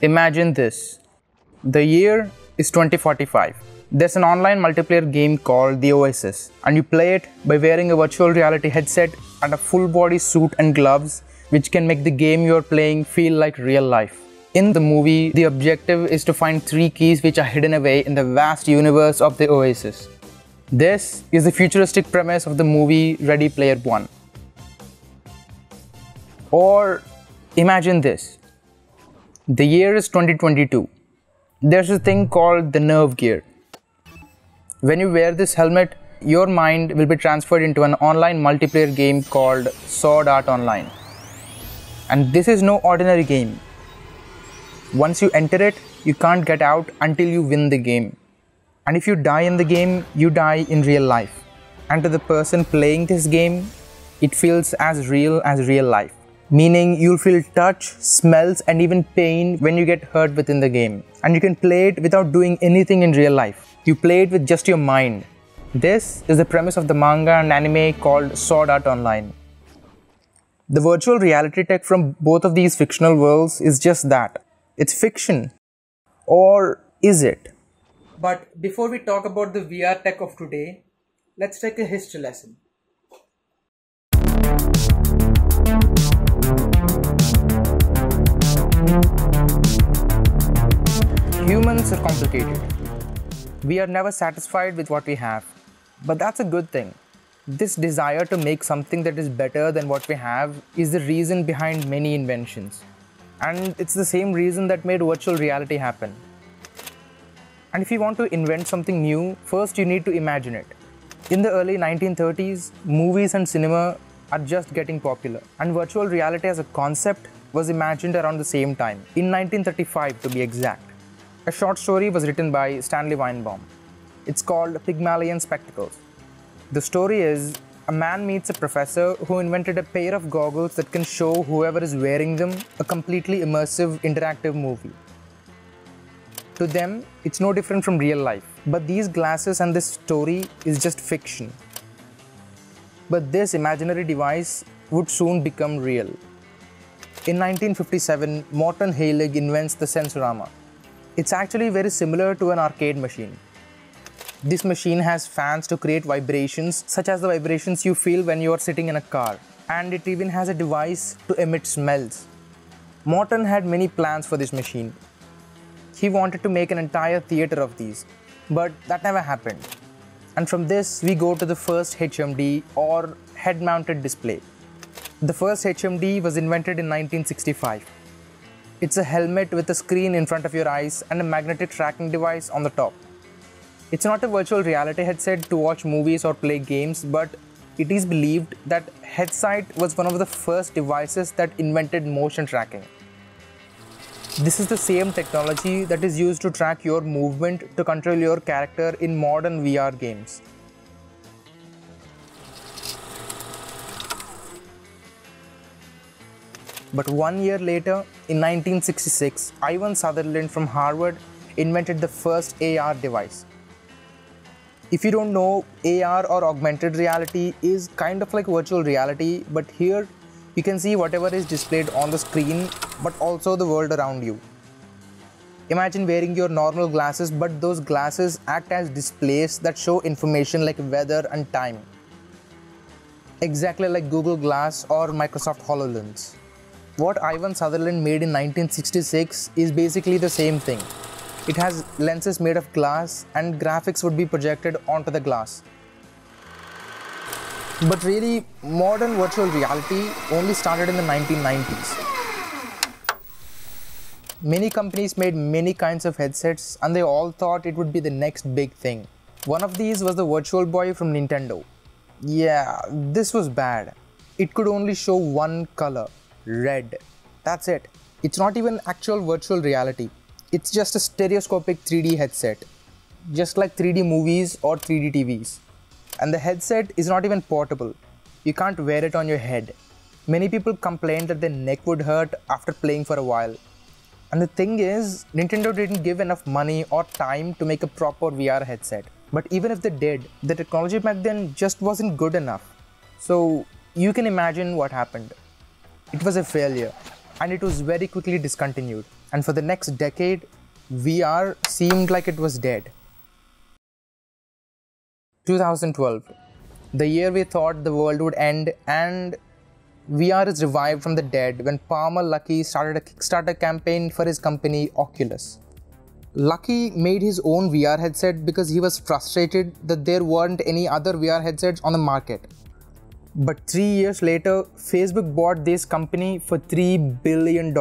Imagine this. The year is 2045. There's an online multiplayer game called The Oasis, and you play it by wearing a virtual reality headset and a full body suit and gloves, which can make the game you're playing feel like real life. In the movie, the objective is to find 3 keys which are hidden away in the vast universe of The Oasis. This is the futuristic premise of the movie Ready Player One. Or imagine this. The year is 2022. There's a thing called the nerve gear. When you wear this helmet, your mind will be transferred into an online multiplayer game called Sword Art Online. And this is no ordinary game. Once you enter it, you can't get out until you win the game. And if you die in the game, you die in real life. And to the person playing this game, it feels as real life. Meaning you'll feel touch, smells and even pain when you get hurt within the game. And you can play it without doing anything in real life. You play it with just your mind. This is the premise of the manga and anime called Sword Art Online. The virtual reality tech from both of these fictional worlds is just that. It's fiction. Or is it? But before we talk about the VR tech of today, let's take a history lesson. Humans are complicated. We are never satisfied with what we have. But that's a good thing. This desire to make something that is better than what we have is the reason behind many inventions. And it's the same reason that made virtual reality happen. And if you want to invent something new, first you need to imagine it. In the early 1930s, movies and cinema are just getting popular. And virtual reality as a concept was imagined around the same time, in 1935 to be exact. A short story was written by Stanley Weinbaum. It's called Pygmalion Spectacles. The story is, a man meets a professor who invented a pair of goggles that can show whoever is wearing them a completely immersive interactive movie. To them, it's no different from real life. But these glasses and this story is just fiction. But this imaginary device would soon become real. In 1957, Morton Heilig invents the Sensorama. It's actually very similar to an arcade machine. This machine has fans to create vibrations, such as the vibrations you feel when you are sitting in a car. And it even has a device to emit smells. Morton had many plans for this machine. He wanted to make an entire theater of these, but that never happened. And from this, we go to the first HMD, or head-mounted display. The first HMD was invented in 1965. It's a helmet with a screen in front of your eyes and a magnetic tracking device on the top. It's not a virtual reality headset to watch movies or play games, but it is believed that headset was one of the first devices that invented motion tracking. This is the same technology that is used to track your movement to control your character in modern VR games. But 1 year later, in 1966, Ivan Sutherland from Harvard invented the first AR device. If you don't know, AR or augmented reality is kind of like virtual reality, but here you can see whatever is displayed on the screen, but also the world around you. Imagine wearing your normal glasses, but those glasses act as displays that show information like weather and time. Exactly like Google Glass or Microsoft HoloLens. What Ivan Sutherland made in 1966 is basically the same thing. It has lenses made of glass and graphics would be projected onto the glass. But really, modern virtual reality only started in the 1990s. Many companies made many kinds of headsets and they all thought it would be the next big thing. One of these was the Virtual Boy from Nintendo. Yeah, this was bad. It could only show one color. Red. That's it. It's not even actual virtual reality. It's just a stereoscopic 3D headset. Just like 3D movies or 3D TVs. And the headset is not even portable. You can't wear it on your head. Many people complained that their neck would hurt after playing for a while. And the thing is, Nintendo didn't give enough money or time to make a proper VR headset. But even if they did, the technology back then just wasn't good enough. So you can imagine what happened. It was a failure and it was very quickly discontinued. and for the next decade, VR seemed like it was dead. 2012, the year we thought the world would end, and VR is revived from the dead when Palmer Luckey started a Kickstarter campaign for his company Oculus. Luckey made his own VR headset because he was frustrated that there weren't any other VR headsets on the market. But 3 years later, Facebook bought this company for $3 billion.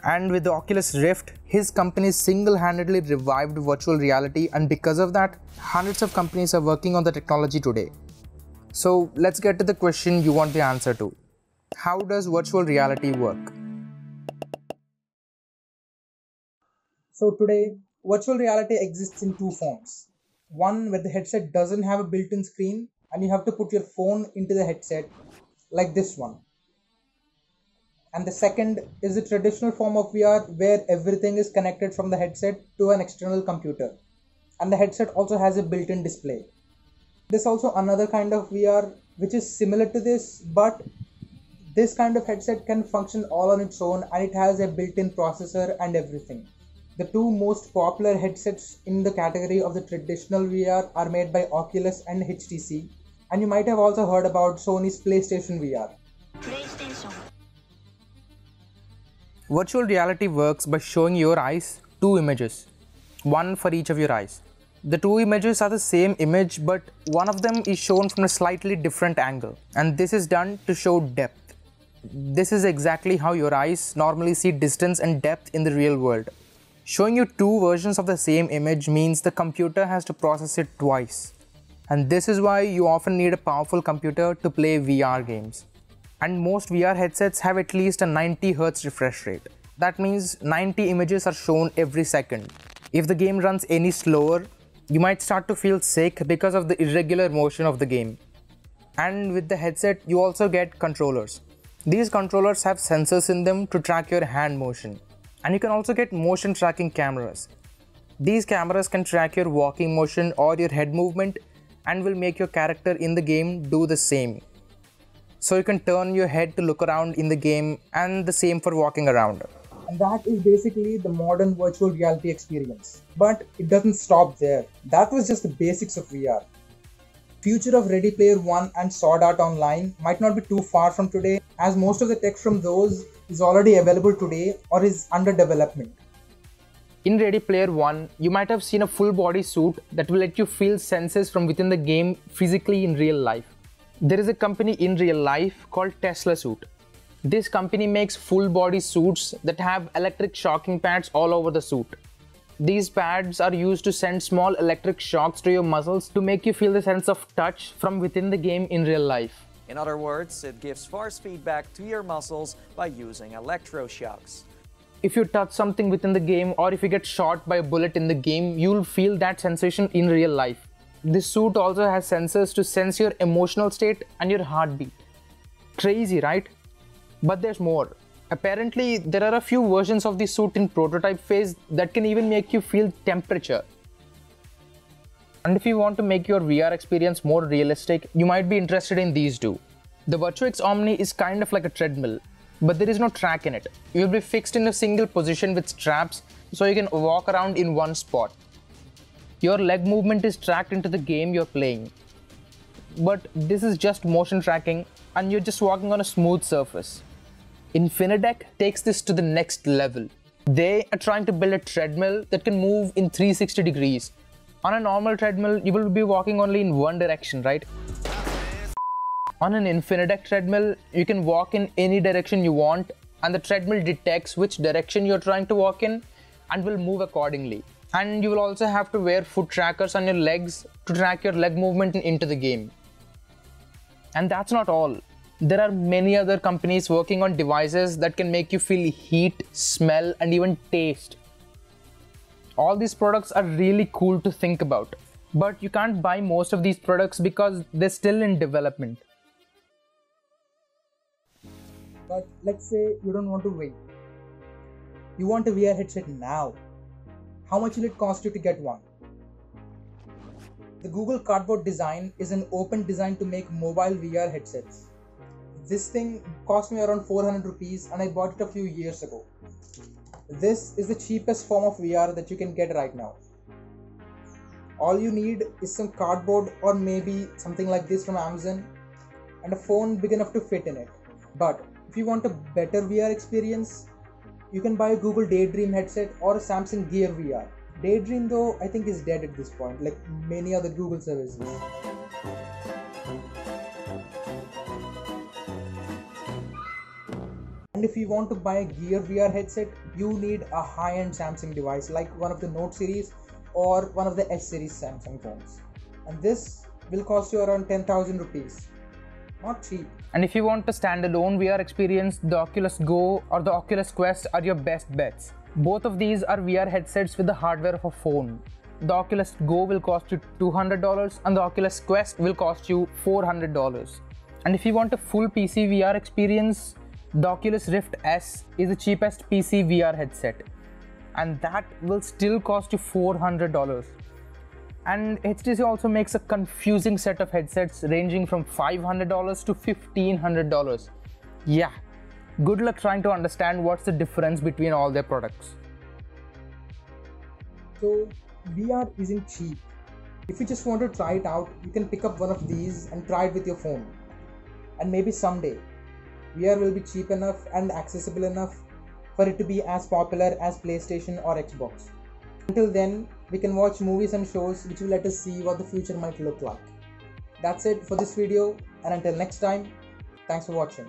And with the Oculus Rift, his company single-handedly revived virtual reality, and because of that, hundreds of companies are working on the technology today. So let's get to the question you want the answer to. How does virtual reality work? So today, virtual reality exists in two forms. One where the headset doesn't have a built-in screen and you have to put your phone into the headset, like this one. And the second is the traditional form of VR where everything is connected from the headset to an external computer. And the headset also has a built-in display. There's also another kind of VR which is similar to this, but this kind of headset can function all on its own and it has a built-in processor and everything. The two most popular headsets in the category of the traditional VR are made by Oculus and HTC, and you might have also heard about Sony's PlayStation VR. Virtual reality works by showing your eyes two images, one for each of your eyes. The two images are the same image, but one of them is shown from a slightly different angle, and this is done to show depth. This is exactly how your eyes normally see distance and depth in the real world. Showing you two versions of the same image means the computer has to process it twice. And this is why you often need a powerful computer to play VR games. And most VR headsets have at least a 90 Hz refresh rate. That means 90 images are shown every second. If the game runs any slower, you might start to feel sick because of the irregular motion of the game. And with the headset, you also get controllers. These controllers have sensors in them to track your hand motion. And you can also get motion tracking cameras. These cameras can track your walking motion or your head movement and will make your character in the game do the same. So you can turn your head to look around in the game, and the same for walking around. And that is basically the modern virtual reality experience. But it doesn't stop there. That was just the basics of VR. Future of Ready Player One and Sword Art Online might not be too far from today, as most of the tech from those is already available today or is under development. In Ready Player One, you might have seen a full body suit that will let you feel senses from within the game physically in real life. There is a company in real life called TeslaSuit. This company makes full body suits that have electric shocking pads all over the suit. These pads are used to send small electric shocks to your muscles to make you feel the sense of touch from within the game in real life. In other words, it gives force feedback to your muscles by using electroshocks. If you touch something within the game, or if you get shot by a bullet in the game, you'll feel that sensation in real life. This suit also has sensors to sense your emotional state and your heartbeat. Crazy, right? But there's more. Apparently, there are a few versions of the suit in prototype phase that can even make you feel temperature. And if you want to make your VR experience more realistic, you might be interested in these two. The Virtuix Omni is kind of like a treadmill, but there is no track in it. You'll be fixed in a single position with straps, so you can walk around in one spot. Your leg movement is tracked into the game you're playing. But this is just motion tracking, and you're just walking on a smooth surface. Infinideck takes this to the next level. They are trying to build a treadmill that can move in 360 degrees. On a normal treadmill, you will be walking only in one direction, right? On an Infinideck treadmill, you can walk in any direction you want, and the treadmill detects which direction you're trying to walk in and will move accordingly. And you will also have to wear foot trackers on your legs to track your leg movement into the game. And that's not all. There are many other companies working on devices that can make you feel heat, smell, and even taste. All these products are really cool to think about, but you can't buy most of these products because they're still in development. But let's say you don't want to wait. You want a VR headset now. How much will it cost you to get one? The Google Cardboard design is an open design to make mobile VR headsets. This thing cost me around 400 rupees and I bought it a few years ago. This is the cheapest form of VR that you can get right now. All you need is some cardboard or maybe something like this from Amazon and a phone big enough to fit in it. But if you want a better VR experience, you can buy a Google Daydream headset or a Samsung Gear VR. Daydream though I think is dead at this point, like many other Google services. And if you want to buy a Gear VR headset, you need a high-end Samsung device like one of the Note series or one of the S series Samsung phones. And this will cost you around 10,000 rupees. Not cheap. And if you want a standalone VR experience, the Oculus Go or the Oculus Quest are your best bets. Both of these are VR headsets with the hardware of a phone. The Oculus Go will cost you $200 and the Oculus Quest will cost you $400. And if you want a full PC VR experience, the Oculus Rift S is the cheapest PC VR headset, and that will still cost you $400. And HTC also makes a confusing set of headsets ranging from $500 to $1,500. Yeah, good luck trying to understand what's the difference between all their products. So VR isn't cheap. If you just want to try it out, you can pick up one of these and try it with your phone. And maybe someday, VR will be cheap enough and accessible enough for it to be as popular as PlayStation or Xbox. Until then, we can watch movies and shows which will let us see what the future might look like. That's it for this video, and until next time, thanks for watching.